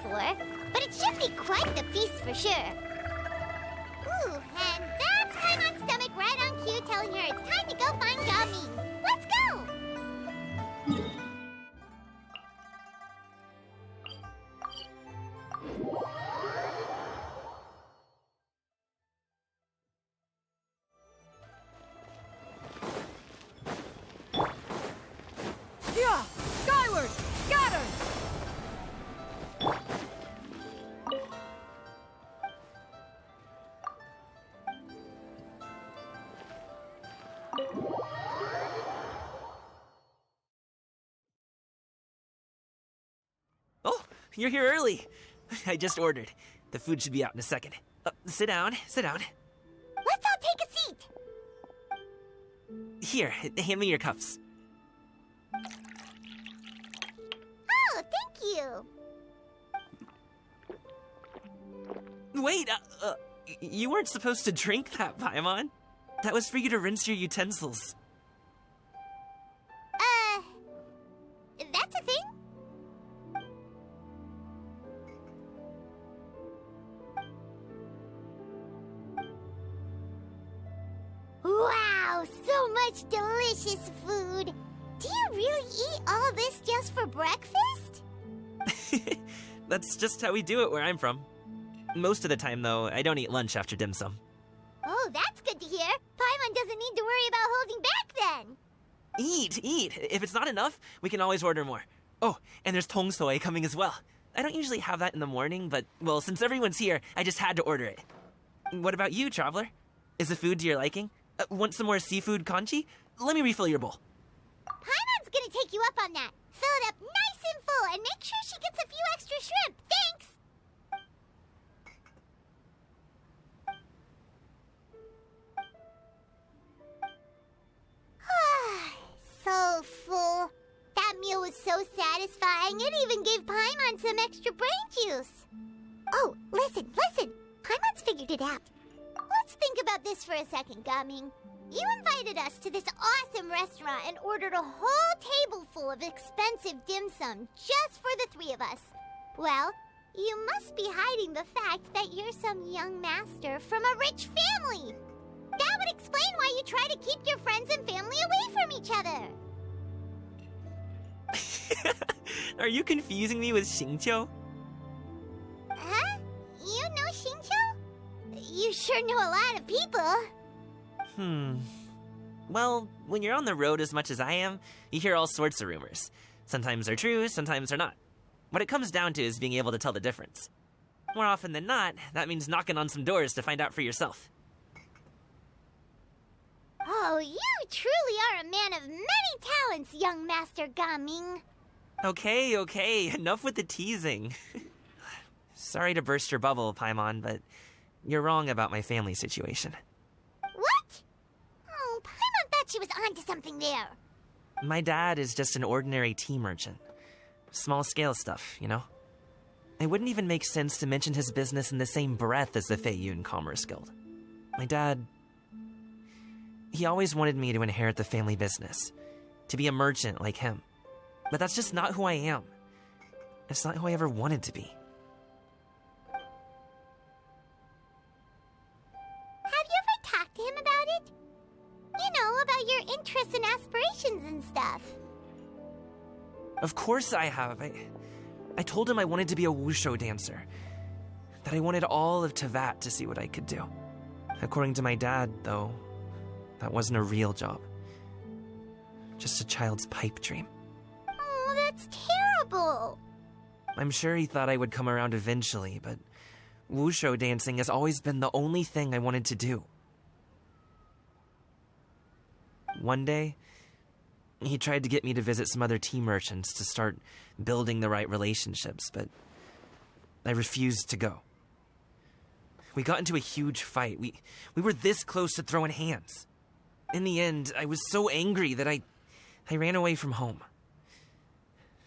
before, but it should be quite the feast for sure. Ooh, and that's Paimon's stomach right on cue telling her it's time to go find Gami. Let's go! Yeah! Skyward! Scatter! Oh, you're here early. I just ordered. The food should be out in a second. Sit down, sit down. Let's all take a seat! Here, hand me your cups. Oh, thank you! Wait, you weren't supposed to drink that, Paimon. That was for you to rinse your utensils. That's a thing? Wow, so much delicious food! Do you really eat all this just for breakfast? That's just how we do it where I'm from. Most of the time, though, I don't eat lunch after dim sum. Oh, that's good to hear. Paimon doesn't need to worry about holding back then. Eat! If it's not enough, we can always order more. Oh, and there's tong soy coming as well. I don't usually have that in the morning, but, well, since everyone's here, I just had to order it. What about you, traveler? Is the food to your liking? Want some more seafood kanchi? Let me refill your bowl. Paimon's gonna take you up on that. Fill it up nice and full and make sure she gets a few extra shrimp. Thanks! So full. That meal was so satisfying, it even gave Paimon some extra brain juice. Oh, listen. Paimon's figured it out. Let's think about this for a second, Gaming. You invited us to this awesome restaurant and ordered a whole table full of expensive dim sum just for the three of us. Well, you must be hiding the fact that you're some young master from a rich family. That would explain why you try to keep your friends and family away from each other. Are you confusing me with Xingqiu? Huh? You know Xingqiu? You sure know a lot of people. Well, when you're on the road as much as I am, you hear all sorts of rumors. Sometimes they're true, sometimes they're not. What it comes down to is being able to tell the difference. More often than not, that means knocking on some doors to find out for yourself. Oh, you truly are a man of many talents, young Master Gaming. Okay, enough with the teasing. Sorry to burst your bubble, Paimon, but you're wrong about my family situation. What? Oh, Paimon thought she was onto something there. My dad is just an ordinary tea merchant. Small-scale stuff, you know? It wouldn't even make sense to mention his business in the same breath as the Feiyun Commerce Guild. My dad... he always wanted me to inherit the family business, to be a merchant like him. But that's just not who I am. It's not who I ever wanted to be. Have you ever talked to him about it? You know, about your interests and aspirations and stuff. Of course I have. I told him I wanted to be a wushu dancer. That I wanted all of Teyvat to see what I could do. According to my dad, though, that wasn't a real job. Just a child's pipe dream. Oh, that's terrible. I'm sure he thought I would come around eventually, but wushu dancing has always been the only thing I wanted to do. One day, he tried to get me to visit some other tea merchants to start building the right relationships, but I refused to go. We got into a huge fight. We were this close to throwing hands. In the end, I was so angry that I ran away from home.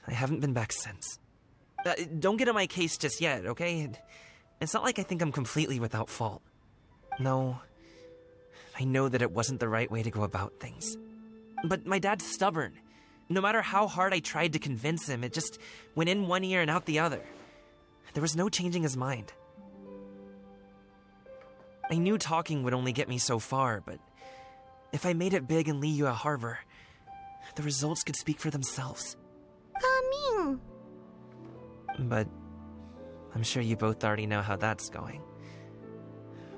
I haven't been back since. Don't get on my case just yet, okay? It's not like I think I'm completely without fault. No, I know that it wasn't the right way to go about things. But my dad's stubborn. No matter how hard I tried to convince him, it just went in one ear and out the other. there was no changing his mind. I knew talking would only get me so far, but if I made it big in Liyue Harbor, the results could speak for themselves. Coming. But I'm sure you both already know how that's going.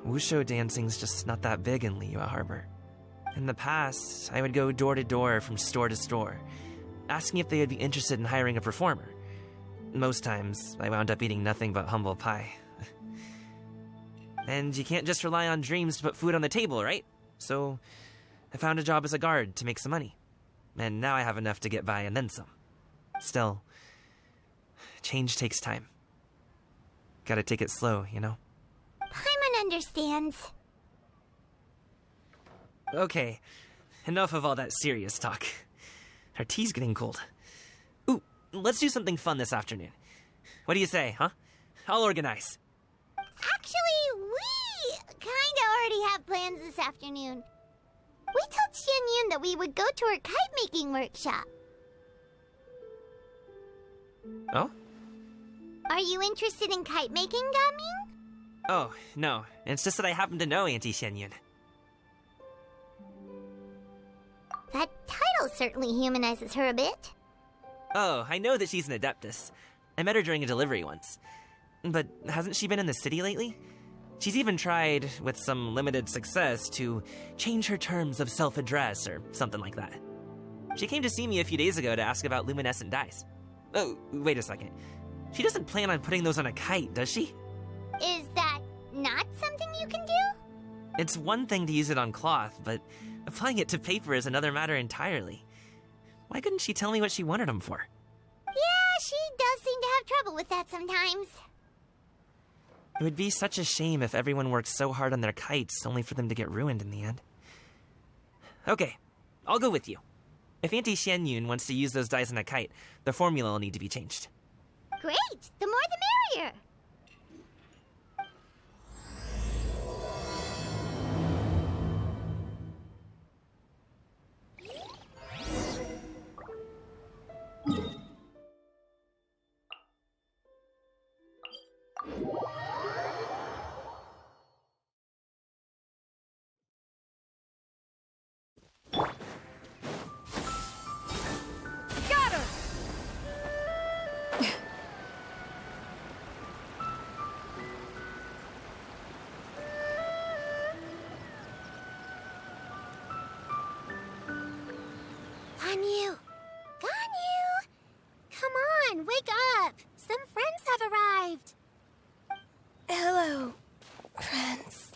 Wushu dancing's just not that big in Liyue Harbor. In the past, I would go door to door from store to store, asking if they would be interested in hiring a performer. Most times, I wound up eating nothing but humble pie. And you can't just rely on dreams to put food on the table, right? So I found a job as a guard to make some money. And now I have enough to get by and then some. Still, change takes time. Gotta take it slow, you know? Paimon understands. Okay, enough of all that serious talk. Our tea's getting cold. Ooh, let's do something fun this afternoon. What do you say, huh? I'll organize. Actually, we kinda already have plans this afternoon. We told Xianyun that we would go to her kite-making workshop. Oh? Are you interested in kite-making, Gaming? Oh, no. It's just that I happen to know Auntie Xianyun. That title certainly humanizes her a bit. Oh, I know that she's an adeptus. I met her during a delivery once. But hasn't she been in the city lately? She's even tried, with some limited success, to change her terms of self-address or something like that. She came to see me a few days ago to ask about luminescent dyes. Oh, wait a second. She doesn't plan on putting those on a kite, does she? Is that not something you can do? It's one thing to use it on cloth, but applying it to paper is another matter entirely. Why couldn't she tell me what she wanted them for? Yeah, she does seem to have trouble with that sometimes. It would be such a shame if everyone worked so hard on their kites only for them to get ruined in the end. Okay, I'll go with you. If Auntie Xianyun wants to use those dyes on a kite, the formula will need to be changed. Great! The more the merrier! Scatter! Ganyu! Ganyu! Come on, wake up! Some friends have arrived! Hello, friends.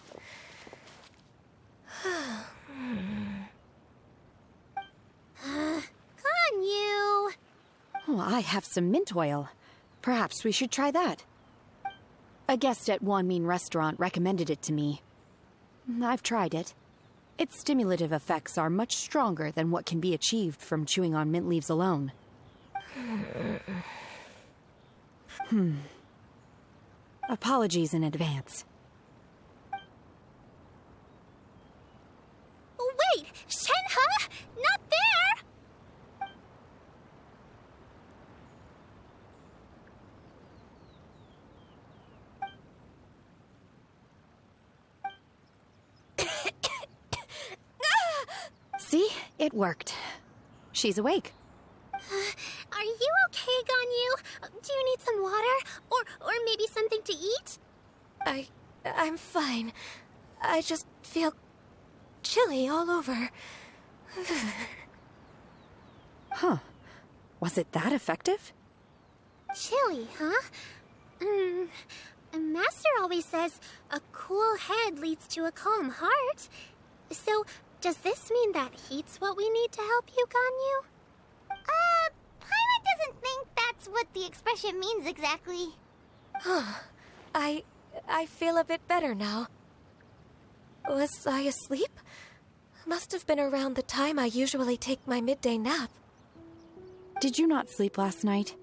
Ganyu! Oh, I have some mint oil. Perhaps we should try that. A guest at Wanmin Restaurant recommended it to me. I've tried it. Its stimulative effects are much stronger than what can be achieved from chewing on mint leaves alone. Apologies in advance. Wait! Shenhe! Not there! See? It worked. She's awake. Are you okay, Ganyu? Do you need some water? Or maybe something to eat? I'm fine. I just feel chilly all over. Huh. Was it that effective? Chilly, huh? Master always says a cool head leads to a calm heart. So, does this mean that heat's what we need to help you, Ganyu? Paimon doesn't think that's what the expression means exactly. I feel a bit better now. Was I asleep? Must have been around the time I usually take my midday nap. Did you not sleep last night?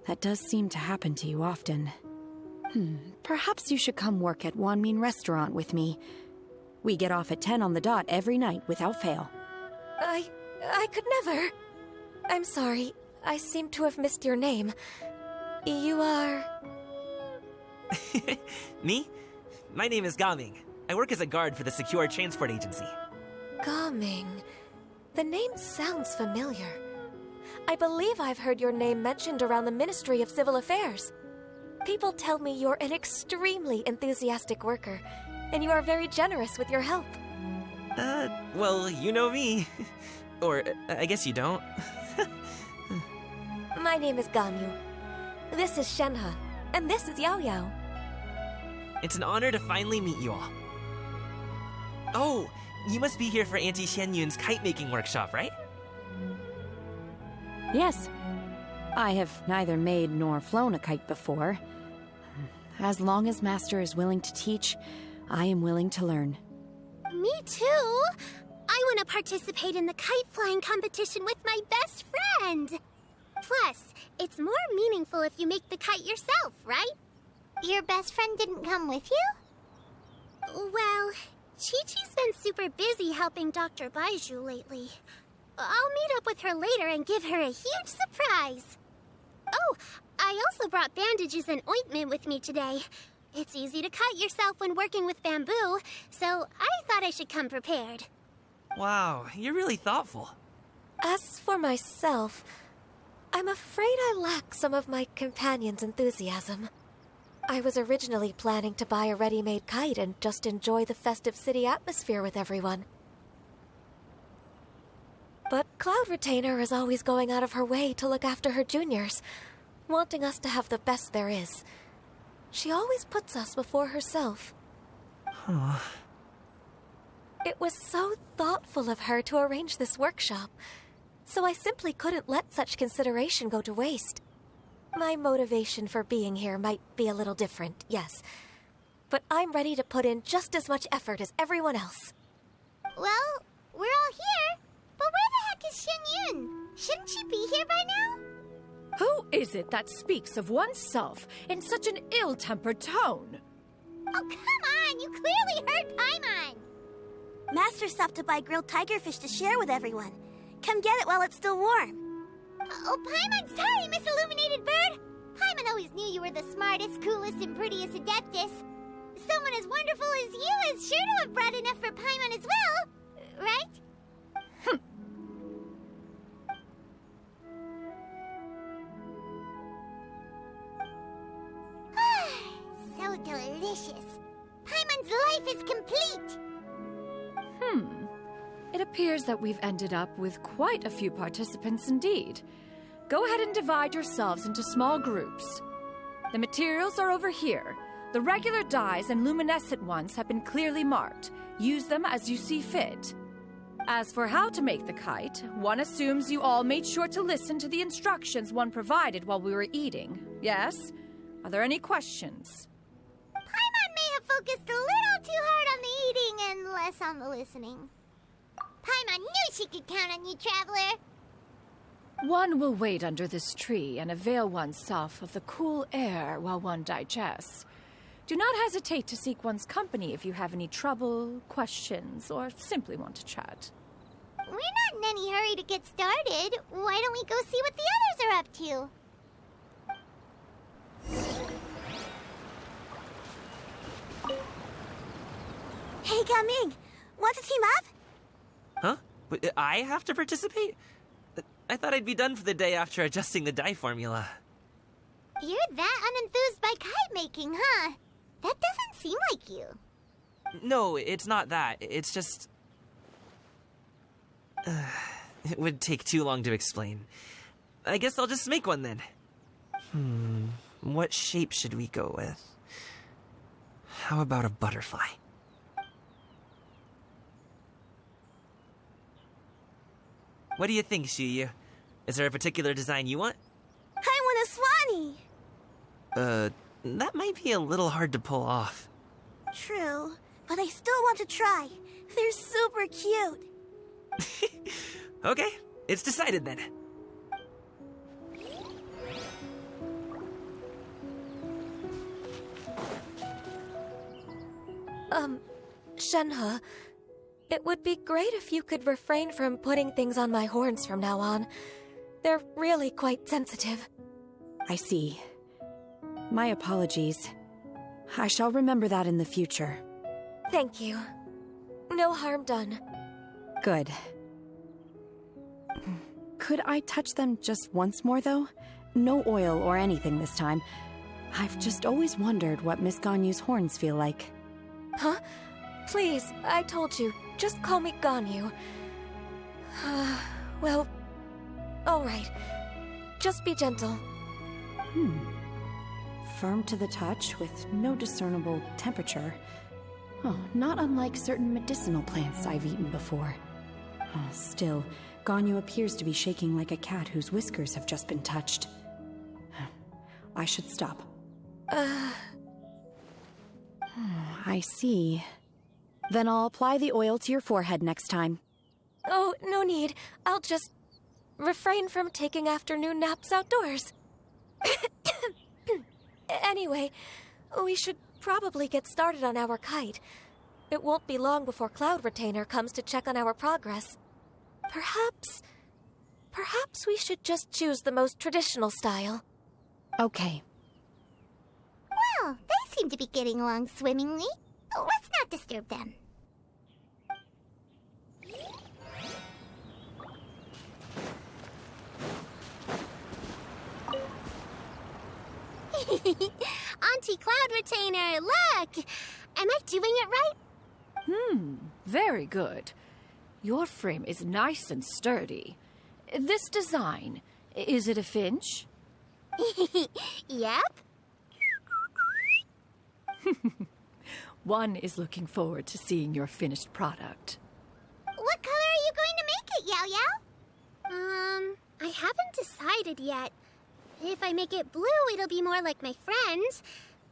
That does seem to happen to you often. Perhaps you should come work at Wanmin Restaurant with me. We get off at 10 on the dot every night without fail. I could never. I'm sorry. I seem to have missed your name. You are... Me? My name is Gaming. I work as a guard for the Secure Transport Agency. Gaming. The name sounds familiar. I believe I've heard your name mentioned around the Ministry of Civil Affairs. People tell me you're an extremely enthusiastic worker, and you are very generous with your help. Well, you know me. Or, I guess you don't. My name is Ganyu. This is Shenhe, and this is Yao Yao. It's an honor to finally meet you all. Oh, you must be here for Auntie Xianyun's kite-making workshop, right? Yes. I have neither made nor flown a kite before. As long as Master is willing to teach, I am willing to learn. Me too. I want to participate in the kite flying competition with my best friend. Plus, it's more meaningful if you make the kite yourself, right? Your best friend didn't come with you? Well, Chi-Chi's been super busy helping Dr. Baiju lately. I'll meet up with her later and give her a huge surprise. Oh, I also brought bandages and ointment with me today. It's easy to cut yourself when working with bamboo, so I thought I should come prepared. Wow, you're really thoughtful. As for myself, I'm afraid I lack some of my companion's enthusiasm. I was originally planning to buy a ready-made kite and just enjoy the festive city atmosphere with everyone. But Cloud Retainer is always going out of her way to look after her juniors, wanting us to have the best there is. She always puts us before herself. Huh. It was so thoughtful of her to arrange this workshop, so I simply couldn't let such consideration go to waste. My motivation for being here might be a little different, yes, but I'm ready to put in just as much effort as everyone else. Well, we're all here, but where the heck is Xianyun? Shouldn't she be here by now? Who is it that speaks of oneself in such an ill-tempered tone? Oh, come on! You clearly heard Paimon! Master stopped to buy grilled tigerfish to share with everyone. Come get it while it's still warm. Oh, Paimon, sorry, Miss Illuminated Bird! Paimon always knew you were the smartest, coolest, and prettiest Adeptus. Someone as wonderful as you is sure to have brought enough for Paimon as well, right? So delicious. Paimon's life is complete. It appears that we've ended up with quite a few participants indeed. Go ahead and divide yourselves into small groups. The materials are over here. The regular dyes and luminescent ones have been clearly marked. Use them as you see fit. As for how to make the kite, one assumes you all made sure to listen to the instructions one provided while we were eating. Yes? Are there any questions? Paimon may have focused a little too hard on the eating and less on the listening. Paimon knew she could count on you, Traveler. One will wait under this tree and avail oneself of the cool air while one digests. Do not hesitate to seek one's company if you have any trouble, questions, or simply want to chat. We're not in any hurry to get started. Why don't we go see what the others are up to? Hey, Gaming! Want to team up? Huh? I have to participate? I thought I'd be done for the day after adjusting the dye formula. You're that unenthused by kite making, huh? That doesn't seem like you. No, it's not that. It's just... it would take too long to explain. I guess I'll just make one then. What shape should we go with? How about a butterfly? What do you think, Shuyu? Is there a particular design you want? I want a swanee! That might be a little hard to pull off. True, but I still want to try. They're super cute. Okay, it's decided then. Shenhe, it would be great if you could refrain from putting things on my horns from now on. They're really quite sensitive. I see. My apologies. I shall remember that in the future. Thank you. No harm done. Good. Could I touch them just once more, though? No oil or anything this time. I've just always wondered what Miss Ganyu's horns feel like. Huh? Please, I told you. Just call me Ganyu. Well, all right. Just be gentle. Firm to the touch with no discernible temperature. Oh, not unlike certain medicinal plants I've eaten before. Oh, still, Ganyu appears to be shaking like a cat whose whiskers have just been touched. I should stop. I see. Then I'll apply the oil to your forehead next time. Oh, no need. I'll just refrain from taking afternoon naps outdoors. Anyway, we should probably get started on our kite. It won't be long before Cloud Retainer comes to check on our progress. Perhaps we should just choose the most traditional style. Okay. Well, they seem to be getting along swimmingly. Let's not disturb them. Auntie Cloud Retainer, look! Am I doing it right? Very good. Your frame is nice and sturdy. This design, is it a finch? Yep. One is looking forward to seeing your finished product. What color are you going to make it, Yao Yao? I haven't decided yet. If I make it blue, it'll be more like my friends.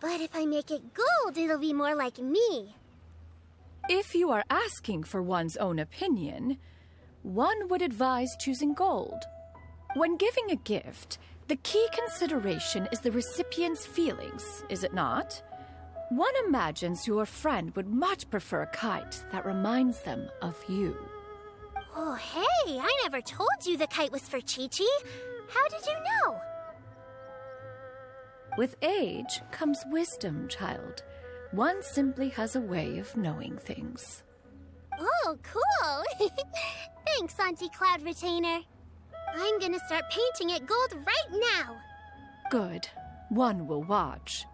But if I make it gold, it'll be more like me. If you are asking for one's own opinion, one would advise choosing gold. When giving a gift, the key consideration is the recipient's feelings, is it not? One imagines your friend would much prefer a kite that reminds them of you. Oh, hey, I never told you the kite was for Chi-Chi. How did you know? With age comes wisdom, child. One simply has a way of knowing things. Oh, cool. Thanks, Auntie Cloud Retainer. I'm gonna start painting it gold right now. Good. One will watch.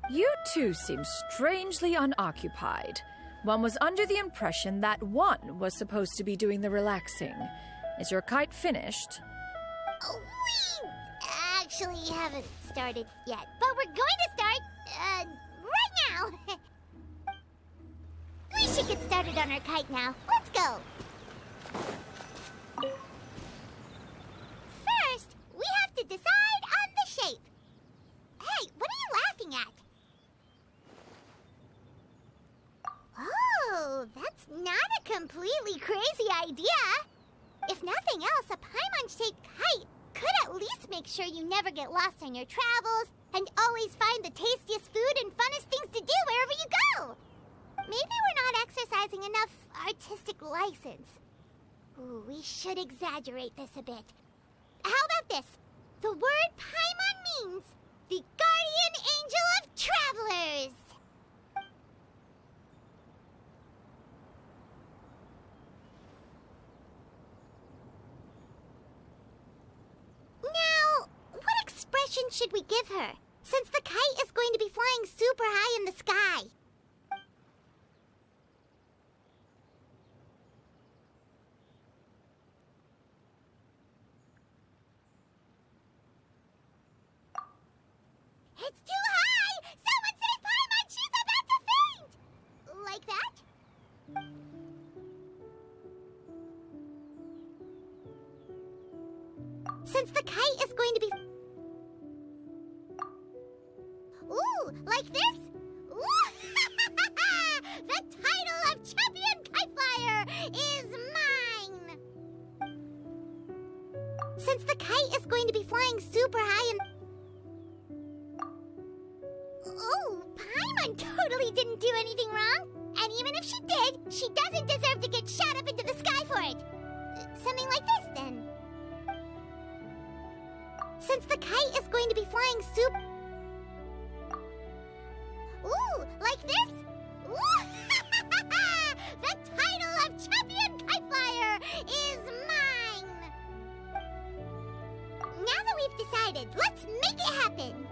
You two seem strangely unoccupied. One was under the impression that one was supposed to be doing the relaxing. Is your kite finished? We actually haven't started yet, but we're going to start, right now. We should get started on our kite now. Let's go. First, we have to decide on the shape. Hey, what are you laughing at? Oh, that's not a completely crazy idea. If nothing else, a Paimon-shaped kite could at least make sure you never get lost on your travels and always find the tastiest food and funnest things to do wherever you go. Maybe we're not exercising enough artistic license. Ooh, we should exaggerate this a bit. How about this? The word Paimon means the guardian angel of travelers. Now, what expression should we give her, since the kite is going to be flying super high in the sky? It's too high! Someone save Paimon! She's about to faint! Like that? Since the kite is going to be... Ooh, like this? Ooh. The title of Champion Kite Flyer is mine! Since the kite is going to be flying super high in... Oh, Paimon totally didn't do anything wrong. And even if she did, she doesn't deserve to get shot up into the sky for it. Something like this, then. Since the kite is going to be flying Ooh, like this? Ooh. The title of Champion Kite Flyer is mine! Now that we've decided, let's make it happen!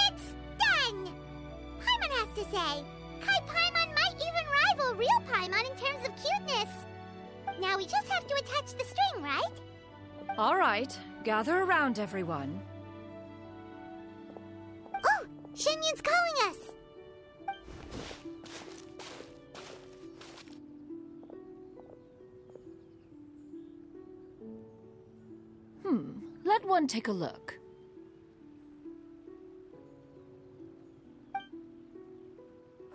It's done! Paimon has to say, Kite Paimon might even rival real Paimon in terms of cuteness. Now we just have to attach the string, right? All right, gather around, everyone. Oh, Shenyun's calling us! Let one take a look.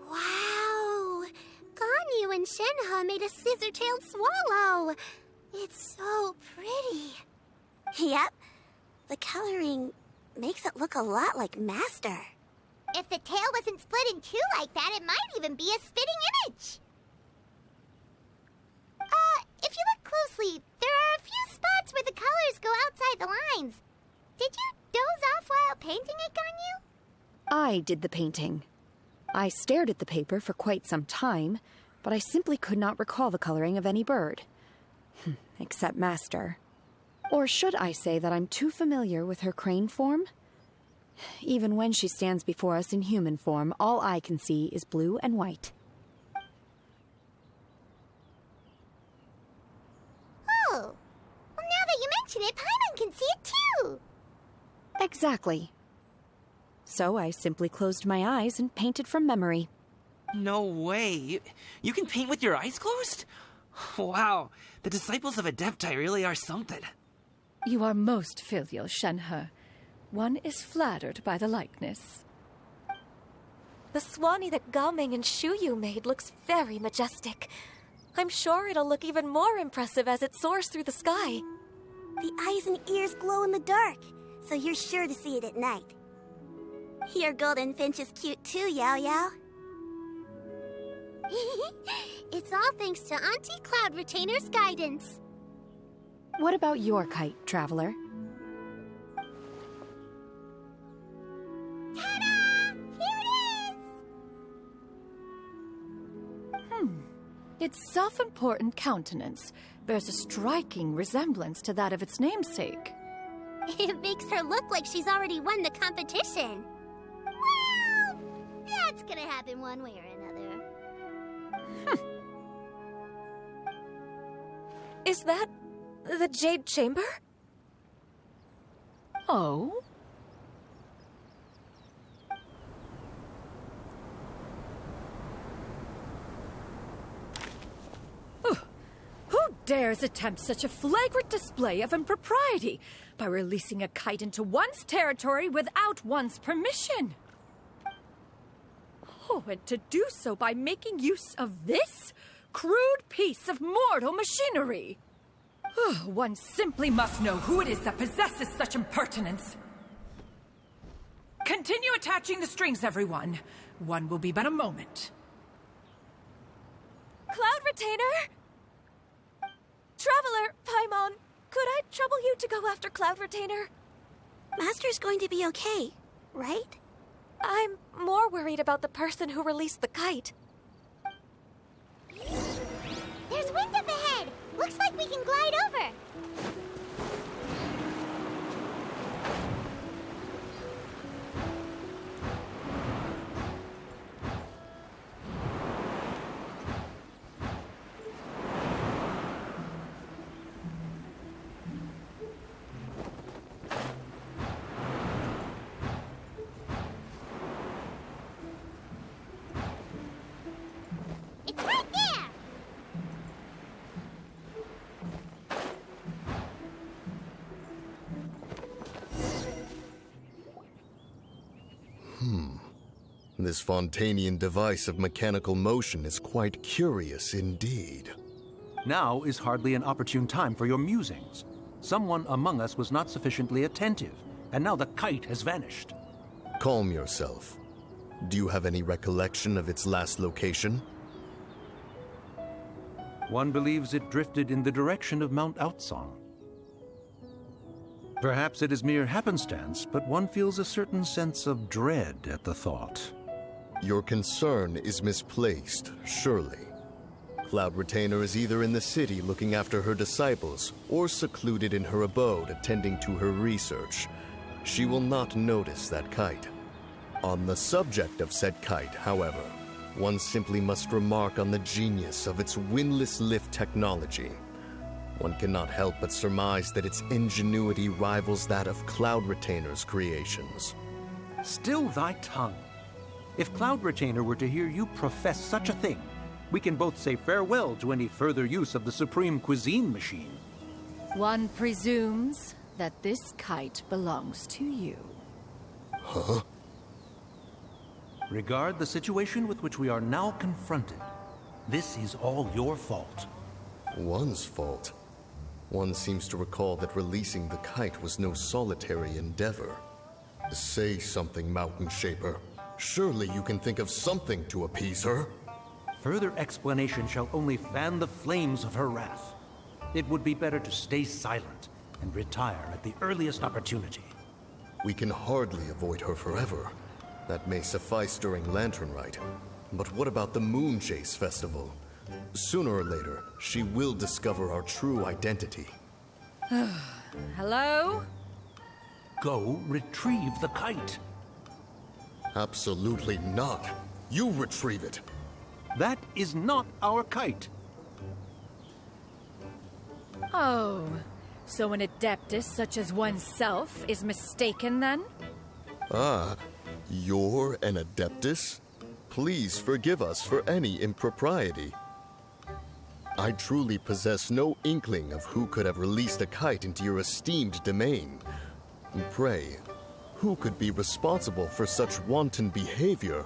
Wow! Ganyu and Shenhe made a scissor-tailed swallow. It's so pretty. Yep. The coloring makes it look a lot like Master. If the tail wasn't split in two like that, it might even be a spitting image. If you look closely, there are a few spots where the colors go outside the lines. Did you doze off while painting it, Ganyu? I did the painting. I stared at the paper for quite some time, but I simply could not recall the coloring of any bird. Except Master. Or should I say that I'm too familiar with her crane form? Even when she stands before us in human form, all I can see is blue and white. Oh, well, now that you mention it, Paimon can see it too. Exactly. So I simply closed my eyes and painted from memory. No way. You can paint with your eyes closed? Wow, the disciples of Adepti really are something. You are most filial, Shenhe. One is flattered by the likeness. The Swanee that Gaming and Shuyu made looks very majestic. I'm sure it'll look even more impressive as it soars through the sky. The eyes and ears glow in the dark, so you're sure to see it at night. Your golden finch is cute too, Yao Yao. It's all thanks to Auntie Cloud Retainer's guidance. What about your kite, Traveler? Ta-da! Here it is! Its self-important countenance bears a striking resemblance to that of its namesake. It makes her look like she's already won the competition. Well, that's gonna happen one way or another. Is that the Jade Chamber? Oh? Who dares attempt such a flagrant display of impropriety by releasing a kite into one's territory without one's permission? Oh, and to do so by making use of this crude piece of mortal machinery. One simply must know who it is that possesses such impertinence. Continue attaching the strings, everyone. One will be but a moment. Cloud Retainer? Traveler, Paimon, could I trouble you to go after Cloud Retainer? Master's going to be okay, right? I'm more worried about the person who released the kite. There's wind up ahead! Looks like we can glide over! It's right there! This Fontanian device of mechanical motion is quite curious indeed. Now is hardly an opportune time for your musings. Someone among us was not sufficiently attentive, and now the kite has vanished. Calm yourself. Do you have any recollection of its last location? One believes it drifted in the direction of Mount Outsong. Perhaps it is mere happenstance, but one feels a certain sense of dread at the thought. Your concern is misplaced, surely. Cloud Retainer is either in the city looking after her disciples or secluded in her abode attending to her research. She will not notice that kite. On the subject of said kite, however, one simply must remark on the genius of its windlass lift technology. One cannot help but surmise that its ingenuity rivals that of Cloud Retainer's creations. Still thy tongue. If Cloud Retainer were to hear you profess such a thing, we can both say farewell to any further use of the Supreme Cuisine machine. One presumes that this kite belongs to you. Huh? Regard the situation with which we are now confronted. This is all your fault. One's fault? One seems to recall that releasing the kite was no solitary endeavor. Say something, Mountain Shaper. Surely you can think of something to appease her. Further explanation shall only fan the flames of her wrath. It would be better to stay silent and retire at the earliest opportunity. We can hardly avoid her forever. That may suffice during Lantern Rite. But what about the Moon Chase Festival? Sooner or later, she will discover our true identity. Hello? Go retrieve the kite. Absolutely not. You retrieve it. That is not our kite. Oh, so an adeptus such as oneself is mistaken then? Ah, you're an adeptus? Please forgive us for any impropriety. I truly possess no inkling of who could have released a kite into your esteemed domain. Pray, who could be responsible for such wanton behavior?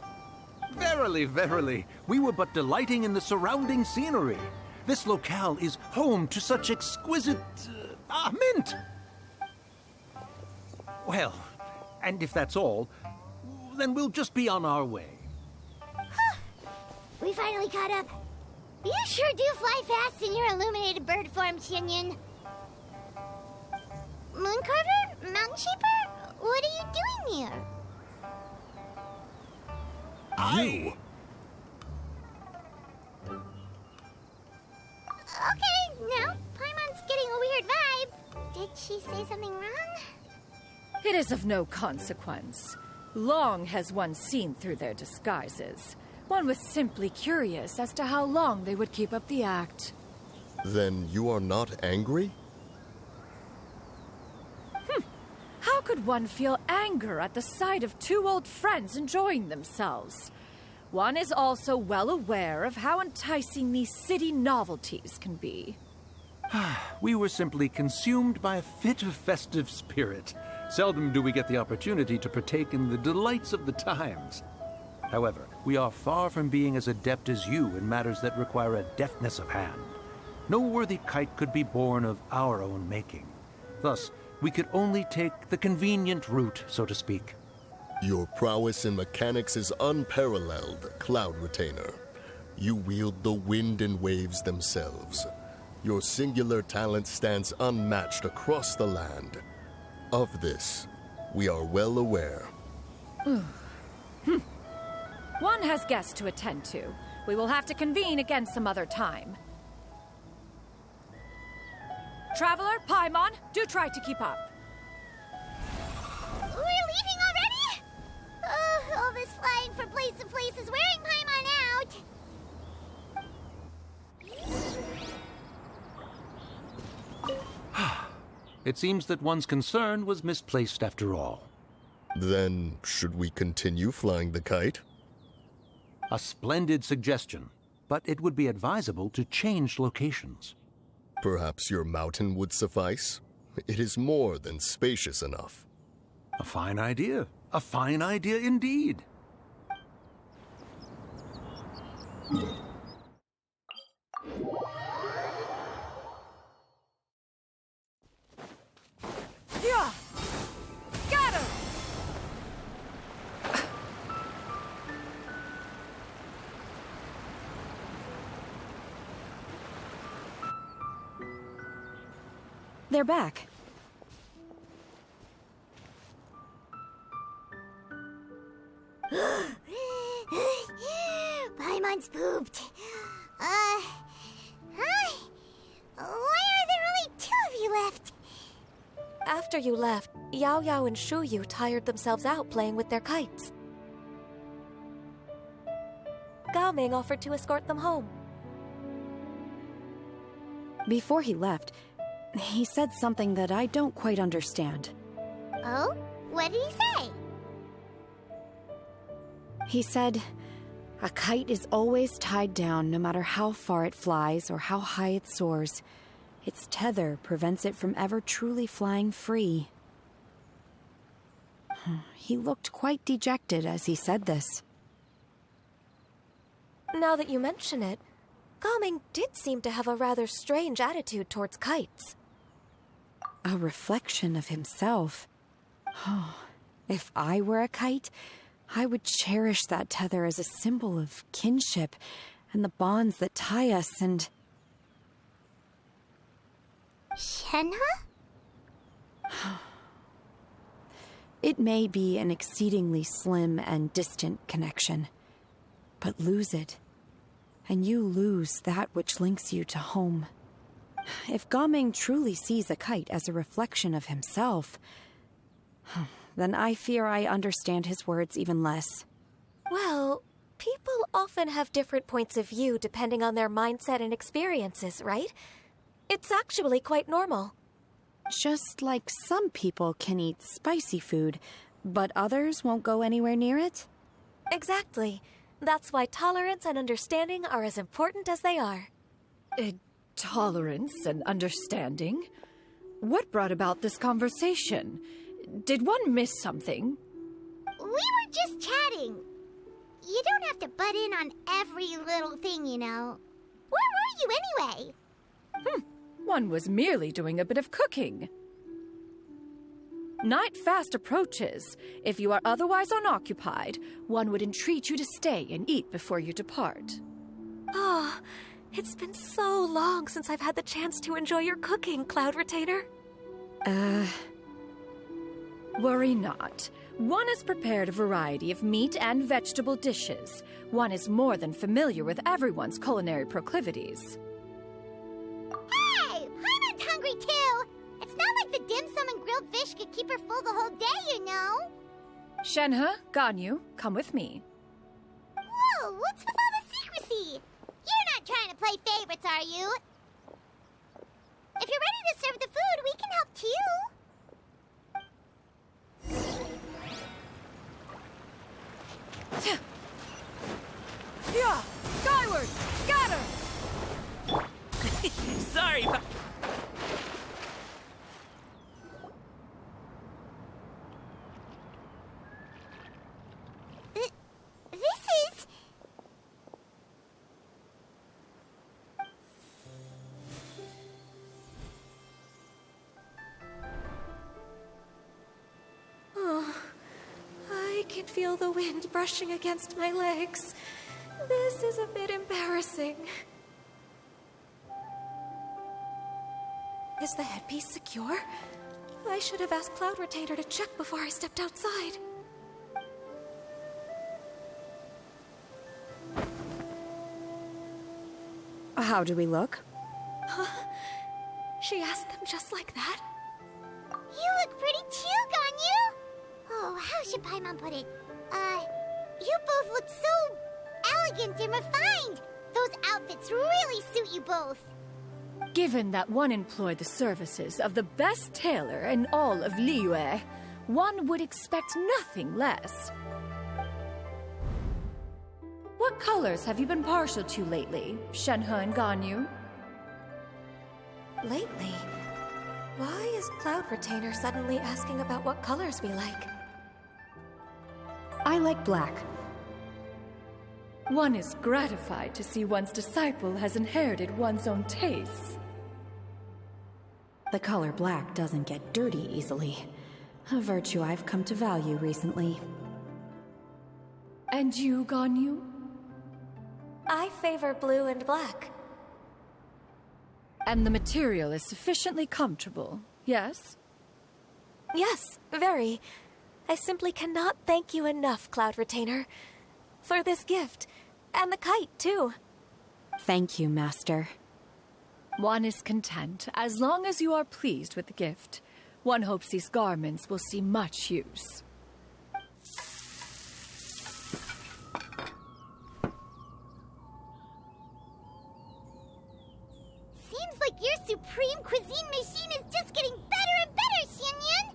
Verily, verily, we were but delighting in the surrounding scenery. This locale is home to such exquisite... mint! Well, and if that's all, then we'll just be on our way. We finally caught up. You sure do fly fast in your illuminated bird form, Xinyun. Mooncarver? Mountain Shaper? What are you doing here? You? Okay, now Paimon's getting a weird vibe. Did she say something wrong? It is of no consequence. Long has one seen through their disguises. One was simply curious as to how long they would keep up the act. Then you are not angry? How could one feel anger at the sight of two old friends enjoying themselves? One is also well aware of how enticing these city novelties can be. We were simply consumed by a fit of festive spirit. Seldom do we get the opportunity to partake in the delights of the times. However, we are far from being as adept as you in matters that require a deftness of hand. No worthy kite could be born of our own making. Thus, we could only take the convenient route, so to speak. Your prowess in mechanics is unparalleled, Cloud Retainer. You wield the wind and waves themselves. Your singular talent stands unmatched across the land. Of this, we are well aware. One has guests to attend to. We will have to convene again some other time. Traveler, Paimon, do try to keep up. We're leaving already? All this flying from place to place is wearing Paimon out. It seems that one's concern was misplaced after all. Then, should we continue flying the kite? A splendid suggestion, but it would be advisable to change locations. Perhaps your mountain would suffice? It is more than spacious enough. A fine idea. A fine idea indeed. Yeah! Scatter! They're back. Paimon's pooped. Hi. Why are there only 2 of you left? After you left, Yao Yao and Shu Yu tired themselves out playing with their kites. Gao Ming offered to escort them home. Before he left, he said something that I don't quite understand. Oh? What did he say? He said, a kite is always tied down no matter how far it flies or how high it soars. Its tether prevents it from ever truly flying free. He looked quite dejected as he said this. Now that you mention it, Gao Ming did seem to have a rather strange attitude towards kites. A reflection of himself. If I were a kite, I would cherish that tether as a symbol of kinship and the bonds that tie us and... Shenhe? It may be an exceedingly slim and distant connection, but lose it, and you lose that which links you to home. If Gao Ming truly sees a kite as a reflection of himself, then I fear I understand his words even less. Well, people often have different points of view depending on their mindset and experiences, right? It's actually quite normal. Just like some people can eat spicy food, but others won't go anywhere near it? Exactly. That's why tolerance and understanding are as important as they are. Tolerance and understanding? What brought about this conversation? Did one miss something? We were just chatting. You don't have to butt in on every little thing, you know. Where were you anyway? One was merely doing a bit of cooking. Night fast approaches. If you are otherwise unoccupied, one would entreat you to stay and eat before you depart. Oh, it's been so long since I've had the chance to enjoy your cooking, Cloud Retainer. Worry not. One has prepared a variety of meat and vegetable dishes. One is more than familiar with everyone's culinary proclivities. Hey! Paimon's hungry too! It's not like the dim sum and grilled fish could keep her full the whole day, you know! Shenhe, Ganyu, come with me. Whoa, what's with all the secrecy? You're not trying to play favorites, are you? If you're ready to serve the food, we can help too. Yeah! Skyward! Scatter! Sorry, This is... Oh, I can feel the wind brushing against my legs. This is a bit embarrassing. Is the headpiece secure? I should have asked Cloud Retainer to check before I stepped outside. How do we look? She asked them just like that? You look pretty too, Ganyu! Oh, how should Paimon put it? You both look so elegant and refined! Those outfits really suit you both! Given that one employed the services of the best tailor in all of Liyue, one would expect nothing less. What colors have you been partial to lately, Shenhe and Ganyu? Lately? Why is Cloud Retainer suddenly asking about what colors we like? I like black. One is gratified to see one's disciple has inherited one's own tastes. The color black doesn't get dirty easily. A virtue I've come to value recently. And you, Ganyu? I favor blue and black. And the material is sufficiently comfortable, yes? Yes, very. I simply cannot thank you enough, Cloud Retainer, for this gift, and the kite, too. Thank you, Master. One is content, as long as you are pleased with the gift. One hopes these garments will see much use. Seems like your supreme cuisine machine is just getting better and better, Xinyun!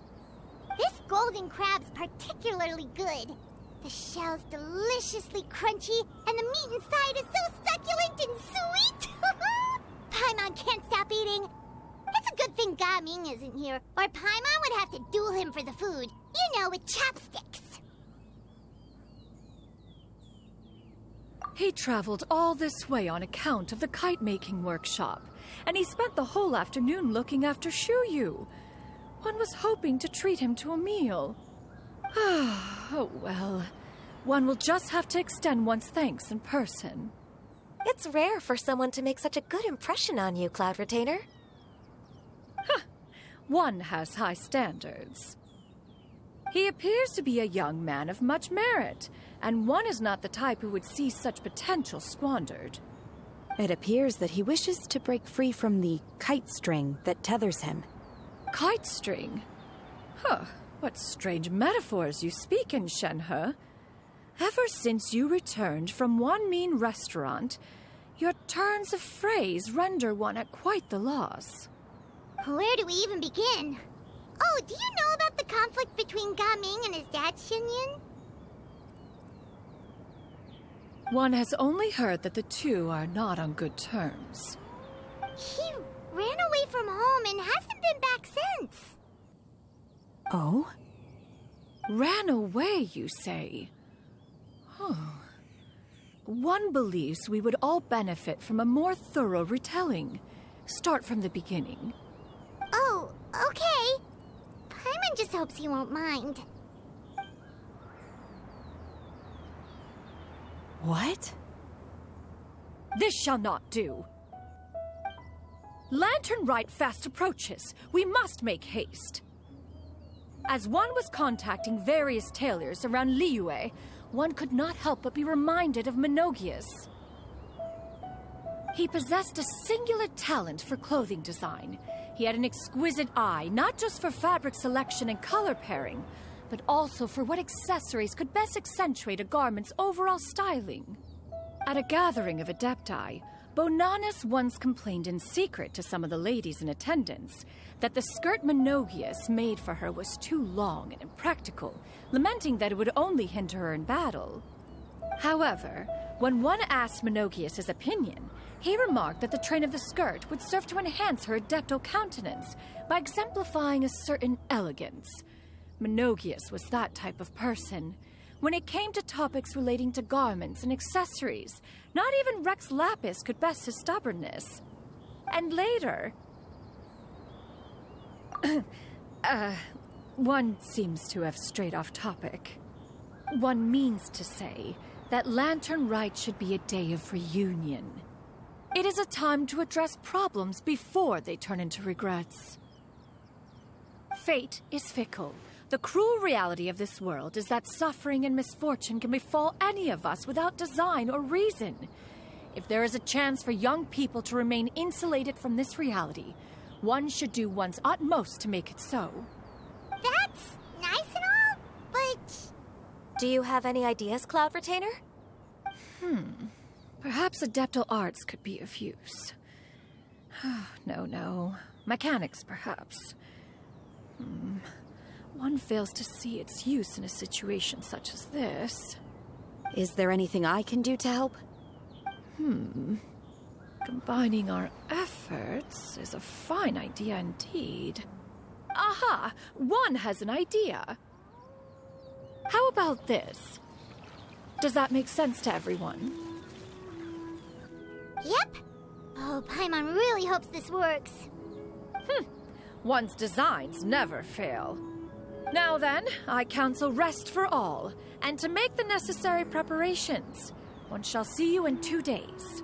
This golden crab's particularly good. The shell's deliciously crunchy, and the meat inside is so succulent and sweet! Paimon can't stop eating. It's a good thing Gaming isn't here, or Paimon would have to duel him for the food. You know, with chopsticks. He traveled all this way on account of the kite-making workshop, and he spent the whole afternoon looking after Shuyu. One was hoping to treat him to a meal. Oh, well. One will just have to extend one's thanks in person. It's rare for someone to make such a good impression on you, Cloud Retainer. One has high standards. He appears to be a young man of much merit, and one is not the type who would see such potential squandered. It appears that he wishes to break free from the kite string that tethers him. Kite string? Huh, what strange metaphors you speak in, Shenhe. Ever since you returned from one mean restaurant, your turns of phrase render one at quite the loss. Where do we even begin? Oh, do you know about the conflict between Gaming and his dad, Xinyun? One has only heard that the two are not on good terms. He ran away from home and hasn't been back since. Oh? Ran away, you say? One believes we would all benefit from a more thorough retelling. Start from the beginning. Oh, okay. Paimon just hopes he won't mind. What? This shall not do. Lantern Rite fast approaches. We must make haste. As one was contacting various tailors around Liyue, one could not help but be reminded of Menogias. He possessed a singular talent for clothing design. He had an exquisite eye, not just for fabric selection and color pairing, but also for what accessories could best accentuate a garment's overall styling. At a gathering of Adepti, Bonanas once complained in secret to some of the ladies in attendance that the skirt Menogias made for her was too long and impractical, lamenting that it would only hinder her in battle. However, when one asked Menogias his opinion, he remarked that the train of the skirt would serve to enhance her adeptal countenance by exemplifying a certain elegance. Menogias was that type of person. When it came to topics relating to garments and accessories, not even Rex Lapis could best his stubbornness. And later... one seems to have strayed off topic. One means to say that Lantern Rite should be a day of reunion. It is a time to address problems before they turn into regrets. Fate is fickle. The cruel reality of this world is that suffering and misfortune can befall any of us without design or reason. If there is a chance for young people to remain insulated from this reality, one should do one's utmost to make it so. That's nice and all, but... Do you have any ideas, Cloud Retainer? Perhaps adeptal arts could be of use. No. Mechanics, perhaps. One fails to see its use in a situation such as this. Is there anything I can do to help? Combining our efforts is a fine idea indeed. Aha! One has an idea. How about this? Does that make sense to everyone? Yep. Oh, Paimon really hopes this works. One's designs never fail. Now then, I counsel rest for all, and to make the necessary preparations. One shall see you in 2 days.